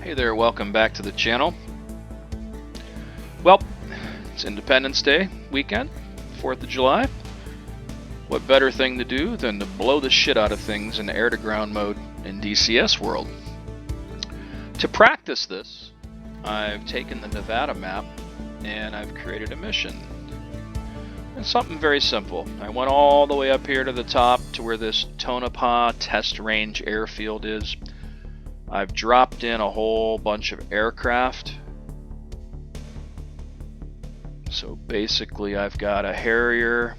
Hey there, welcome back to the channel. Well, it's Independence Day weekend, 4th of July. What better thing to do than to blow the shit out of things in air-to-ground mode in DCS world? To practice this, I've taken the Nevada map and I've created a mission. It's something very simple. I went all the way up here to the top to where this Tonopah test range airfield is. I've dropped in a whole bunch of aircraft. So basically I've got a Harrier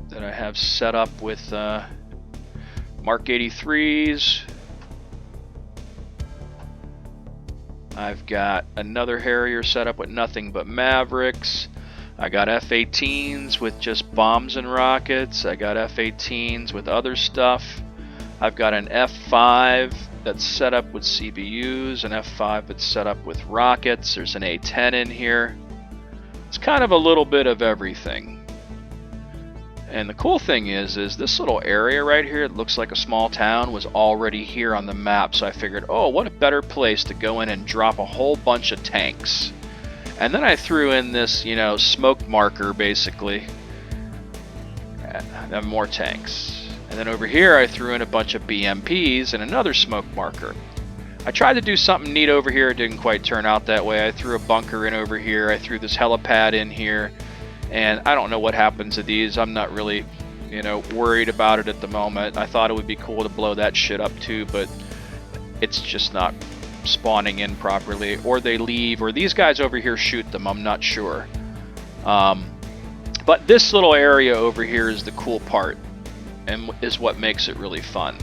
that I have set up with Mark 83s. I've got another Harrier set up with nothing but Mavericks. I got F-18s with just bombs and rockets. I got F-18s with other stuff. I've got an F5 that's set up with CBUs, an F5 that's set up with rockets. There's an A10 in here. It's kind of a little bit of everything. And the cool thing is this little area right here, it looks like a small town, was already here on the map. So I figured, oh, what a better place to go in and drop a whole bunch of tanks. And then I threw in this, smoke marker, basically. And more tanks. And then over here I threw in a bunch of BMPs and another smoke marker. I tried to do something neat over here. It didn't quite turn out that way. I threw a bunker in over here. I threw this helipad in here. And I don't know what happens to these. I'm not really, worried about it at the moment. I thought it would be cool to blow that shit up too, but it's just not spawning in properly. Or they leave, or these guys over here shoot them. I'm not sure. But this little area over here is the cool part. And is what makes it really fun.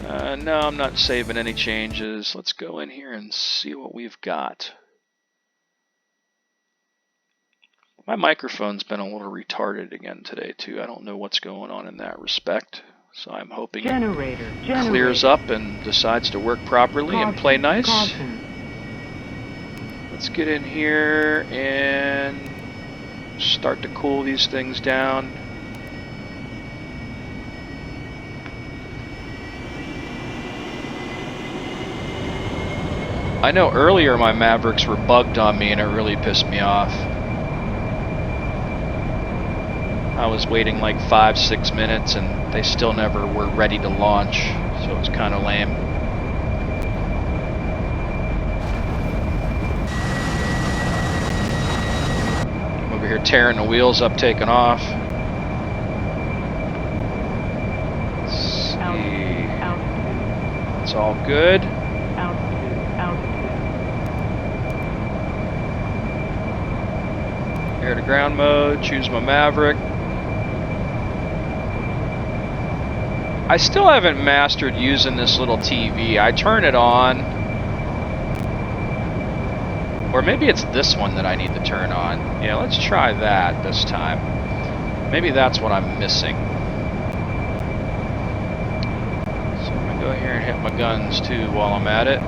No, I'm not saving any changes. Let's go in here and see what we've got. My microphone's been a little retarded again today too. I don't know what's going on in that respect. So I'm hoping it clears up and decides to work properly and play nice. Let's get in here and start to cool these things down. I know earlier my Mavericks were bugged on me and it really pissed me off. I was waiting like 5-6 minutes and they still never were ready to launch, so it was kind of lame. I'm over here tearing the wheels up, taking off. Let's see. It's all good. Air to ground mode, choose my Maverick. I still haven't mastered using this little TV. I turn it on. Or maybe it's this one that I need to turn on. Yeah, let's try that this time. Maybe that's what I'm missing. So I'm gonna go here and hit my guns too while I'm at it.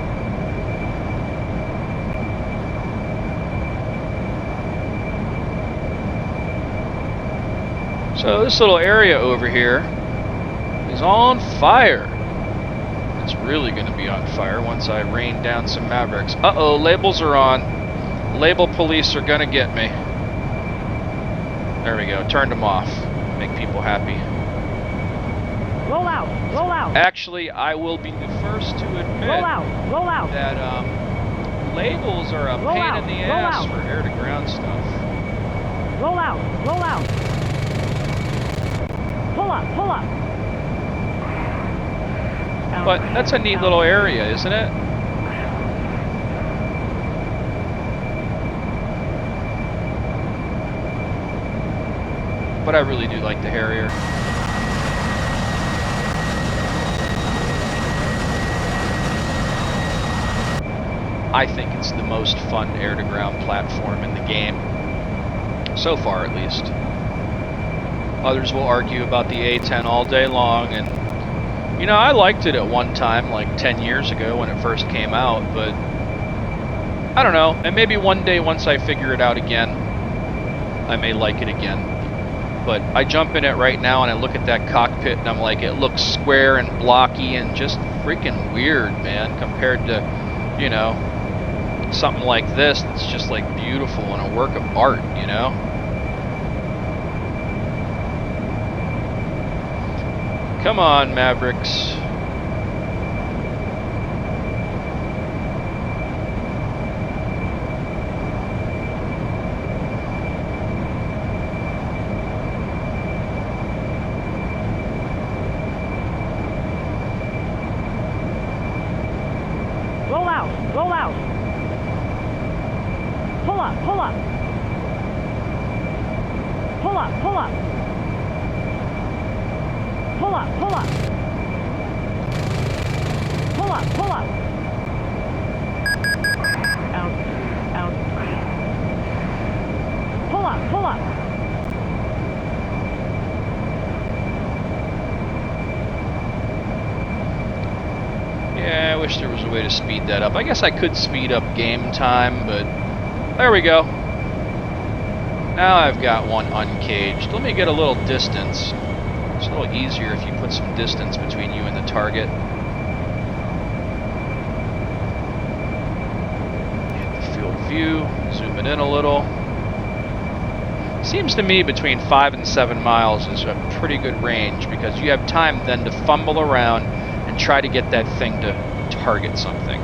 So this little area over here is on fire. It's really going to be on fire once I rain down some Mavericks. Uh-oh, labels are on. Label police are going to get me. There we go, turned them off. Make people happy. Roll out, roll out. Actually, I will be the first to admit roll out. That labels are a pain in the ass for air-to-ground stuff. Roll out, roll out. Pull up. But that's a neat little area, isn't it? But I really do like the Harrier. I think it's the most fun air-to-ground platform in the game. So far, at least. Others will argue about the A10 all day long, and I liked it at one time, like 10 years ago when it first came out, but I don't know, and maybe one day once I figure it out again, I may like it again. But I jump in it right now and I look at that cockpit and I'm like, it looks square and blocky and just freaking weird, man, compared to, you know, something like this that's just like beautiful and a work of art, you know? Come on, Mavericks. Roll out. Roll out. Pull up. Pull up. Pull up. Pull up. Pull up. Pull up. Pull up. Pull up. Out. Out. Pull up. Pull up. Yeah, I wish there was a way to speed that up. I guess I could speed up game time, but there we go. Now I've got one uncaged. Let me get a little distance. It's a little easier if you put some distance between you and the target. Hit the field of view, zoom it in a little. Seems to me between 5 and 7 miles is a pretty good range because you have time then to fumble around and try to get that thing to target something.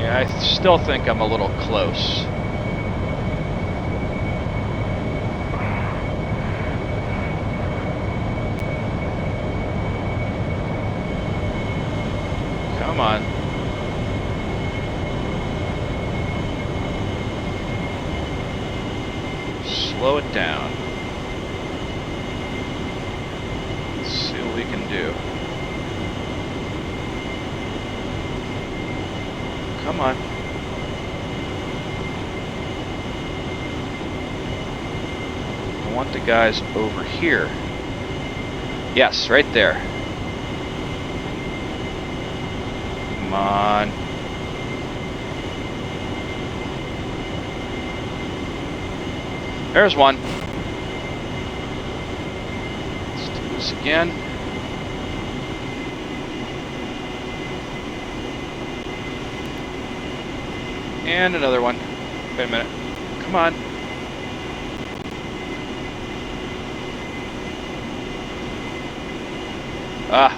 Yeah, I still think I'm a little close. Come on. Slow it down. Let's see what we can do. Come on. I want the guys over here. Yes, right there. Come on. There's one. Let's do this again. And another one. Wait a minute. Come on. Ah.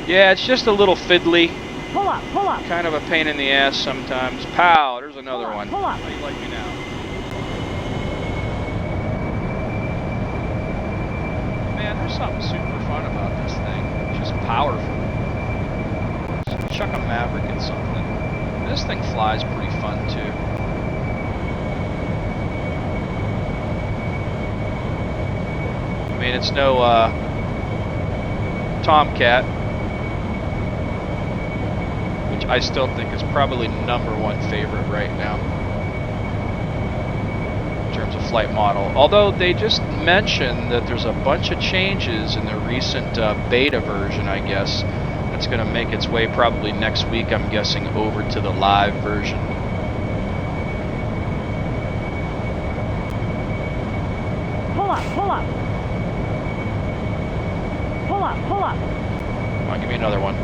Yeah, it's just a little fiddly. Pull up. Pull up. Kind of a pain in the ass sometimes. Pow, there's another one. Pull up. How do you like me now? Man, there's something super fun about this thing. It's just powerful. Just chuck a Maverick at something. This thing flies pretty fun too. I mean, it's no Tomcat, which I still think is probably #1 favorite right now in terms of flight model. Although they just mentioned that there's a bunch of changes in the recent beta version, I guess, that's going to make its way probably next week, I'm guessing, over to the live version. Pull up. Pull up. Pull up. Pull up. Come on, give me another one.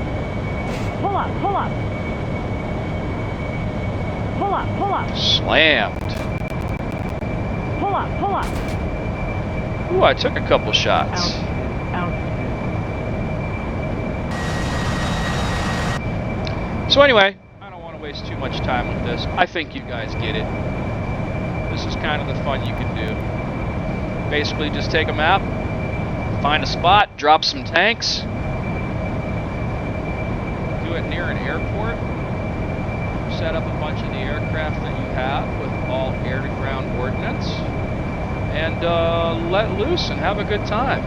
Pull up. Pull up. Pull up. Pull up. Slammed. Pull up. Pull up. Ooh, I took a couple shots. Out. So anyway, I don't want to waste too much time with this. I think you guys get it. This is kind of the fun you can do. Basically just take a map, find a spot, drop some tanks, do it near an airport, set up a bunch of the aircraft that you have with all air-to-ground ordnance, and let loose and have a good time.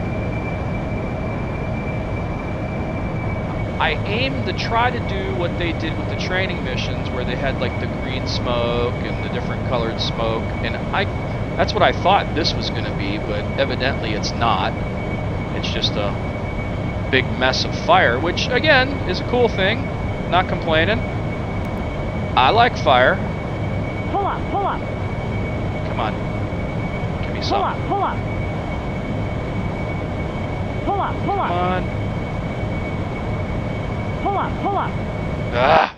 I aim to try to do what they did with the training missions, where they had like the green smoke and the different colored smoke, and that's what I thought this was going to be, but evidently it's not. It's just a big mess of fire, which again is a cool thing. Not complaining. I like fire. Pull up, pull up. Come on. Give me Pull some. up, pull up. Pull up, pull up. Come on. Pull up, pull up. Ah.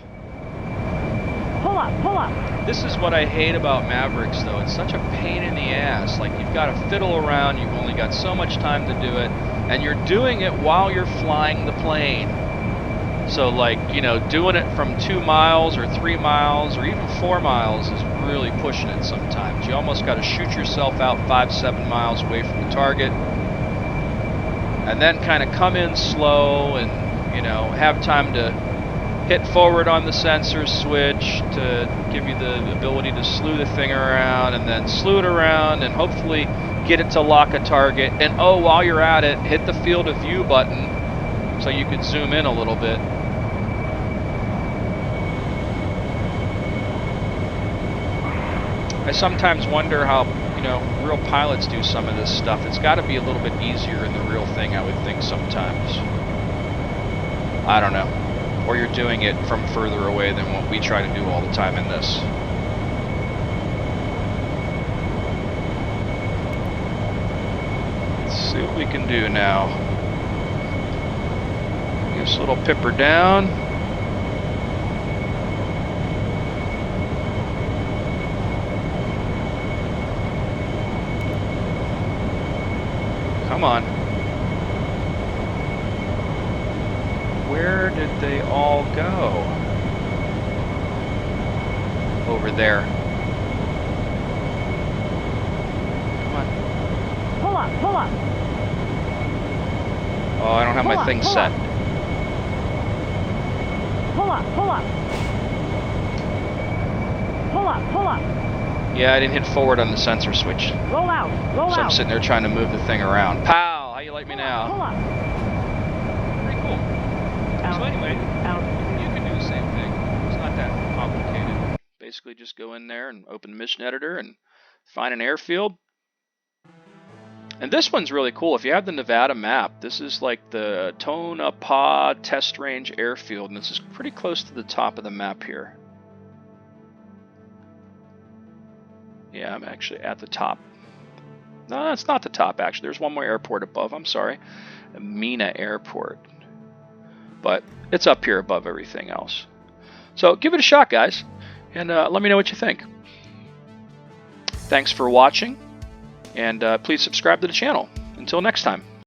Pull up, pull up. This is what I hate about Mavericks, though. It's such a pain in the ass. Like, you've got to fiddle around, you've only got so much time to do it, and you're doing it while you're flying the plane. So, like, you know, doing it from 2 miles or 3 miles or even 4 miles is really pushing it sometimes. You almost got to shoot yourself out 5-7 miles away from the target, and then kind of come in slow and, you know, have time to hit forward on the sensor switch to give you the ability to slew the thing around, and then slew it around and hopefully get it to lock a target. And oh, while you're at it, hit the field of view button so you can zoom in a little bit. I sometimes wonder how, you know, real pilots do some of this stuff. It's got to be a little bit easier in the real thing, I would think, sometimes. I don't know. Or you're doing it from further away than what we try to do all the time in this. Let's see what we can do now. Give this little pipper down. Come on. Where did they all go? Over there. Come on. Pull up, pull up. Oh, I don't have my thing set. Pull up, pull up. Pull up, pull up. Yeah, I didn't hit forward on the sensor switch. Roll out, roll out. So I'm sitting there trying to move the thing around. Pow! How you like me now? Pull up. Pretty cool. Out. So anyway, Out. you can do the same thing. It's not that complicated. Basically just go in there and open the mission editor and find an airfield. And this one's really cool. If you have the Nevada map, this is like the Tonopah Test Range Airfield, and this is pretty close to the top of the map here. Yeah, I'm actually at the top. No, that's not the top, actually. There's one more airport above. I'm sorry. Mena Airport. But it's up here above everything else. So give it a shot, guys, and let me know what you think. Thanks for watching, and please subscribe to the channel. Until next time.